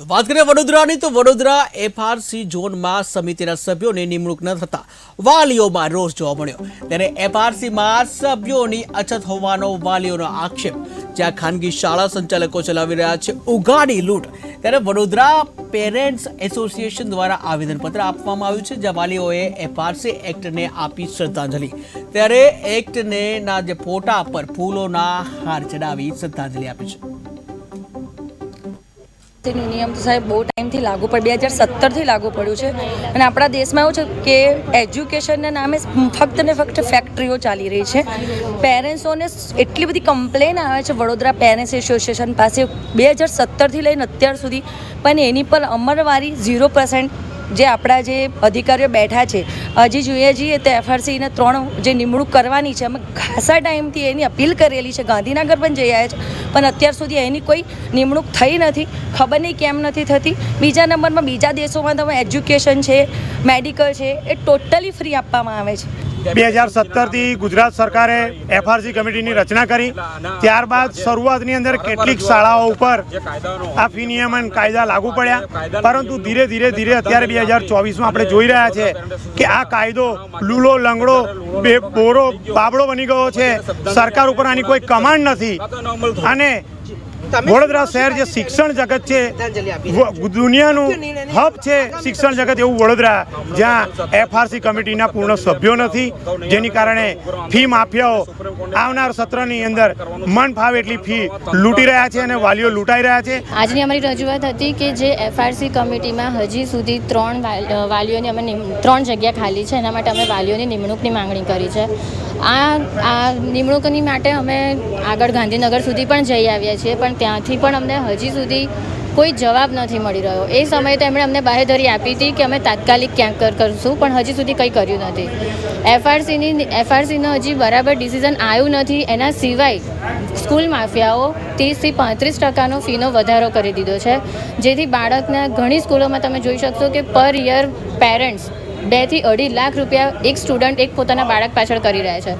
વાત કરીએ વડોદરાની તો વડોદરા એફઆરસી ઝોનમાં સમિતિના સભ્યોની નિમણૂક ન થતા વાલીઓમાં રોષ જોવા મળ્યો। ત્યારે એફઆરસીમાં સભ્યોની અછત હોવાનો વાલીઓનો આક્ષેપ। જ્યાં ખાનગી શાળા સંચાલકો ચલાવી રહ્યા છે ઉઘાડી લૂંટ, ત્યારે વડોદરા પેરેન્ટ્સ એસોસિએશન દ્વારા આવેદનપત્ર આપવામાં આવ્યું છે, જ્યાં વાલીઓએ એફઆરસી એક્ટને આપી શ્રદ્ધાંજલિ। ત્યારે એક્ટને ના જે ફોટા પર ફૂલોના હાર ચડાવી શ્રદ્ધાંજલિ આપી છે। તેનો નિયમ તો સાહેબ બહુ ટાઈમથી લાગુ પડે 2017થી લાગુ પડ્યું છે અને આપણા દેશમાં એવું છે કે એજ્યુકેશનના નામે ફક્ત ને ફક્ત ફેક્ટરીઓ ચાલી રહી છે। પેરેન્ટ્સોને એટલી બધી કમ્પ્લેન આવે છે વડોદરા પેરેન્ટ્સ એસોસિએશન પાસે 2017થી લઈને અત્યાર સુધી, પણ એની પર અમલવારી 0%। જે આપણા જે અધિકારીઓ બેઠા છે, હજી જોઈએ છીએ તો એફઆરસીને 3 જે નિમણૂક કરવાની છે, અમે ખાસા ટાઈમથી એની અપીલ કરેલી છે, ગાંધીનગર પણ જઈ આવ્યા છે, પણ અત્યાર સુધી એની કોઈ નિમણૂક થઈ નથી। ખબર નહીં કેમ નથી થતી। બીજા નંબરમાં બીજા દેશોમાં તમે એજ્યુકેશન છે, મેડિકલ છે, એ ટોટલી ફ્રી આપવામાં આવે છે। 2017થી ગુજરાત સરકારે એફઆરસી કમિટીની રચના કરી, ત્યારબાદ શરૂઆતની અંદર કેટલીક શાળાઓ ઉપર આ ફી નિયમન કાયદા લાગુ પડ્યા, પરંતુ ધીરે ધીરે અત્યારે 2024માં આપણે જોઈ રહ્યા છે કે આ કાયદો લૂલો લંગડો બોરો બાબડો બની ગયો છે। સરકાર ઉપર આની કોઈ કમાન્ડ નથી અને વડોદરા શહેર જે શિક્ષણ જગત છે, દુનિયાનું હબ છે શિક્ષણ જગત, એવું વડોદરા, જ્યાં એફઆરસી કમિટીના પૂર્ણ સભ્યો નથી, જેની કારણે ફી માફિયાઓ આવનાર સત્રની અંદર મન ફાવે એટલી ફી લૂંટી રહ્યા છે અને વાલીઓ લૂંટાઈ રહ્યા છે। આજની અમારી રજૂઆત હતી કે જે એફઆરસી કમિટીમાં હજી સુધી 3 વાલીઓની અમે 3 જગ્યા ખાલી છે, એના માટે અમે વાલીઓની નિમણૂકની માંગણી કરી છે। આ નિમણૂકની માટે અમે આગળ ગાંધીનગર સુધી પણ જઈ આવ્યા છીએ, પણ ત્યાંથી પણ અમને હજી સુધી કોઈ જવાબ નથી મળી રહ્યો। એ સમયે તો એમણે અમને બાહેધરી આપી હતી કે અમે તાત્કાલિક ક્યાંક કરશું, પણ હજી સુધી કંઈ કર્યું નથી। એફઆરસીનું હજી બરાબર ડિસિઝન આવ્યું નથી। એના સિવાય સ્કૂલ માફિયાઓ 30થી 35% ફીનો વધારો કરી દીધો છે, જેથી બાળકના ઘણી સ્કૂલોમાં તમે જોઈ શકશો કે પર યર પેરેન્ટ્સ 2 થી 2.5 લાખ રૂપિયા એક સ્ટુડન્ટ એક પોતાના બાળક પાછળ કરી રહ્યા છે।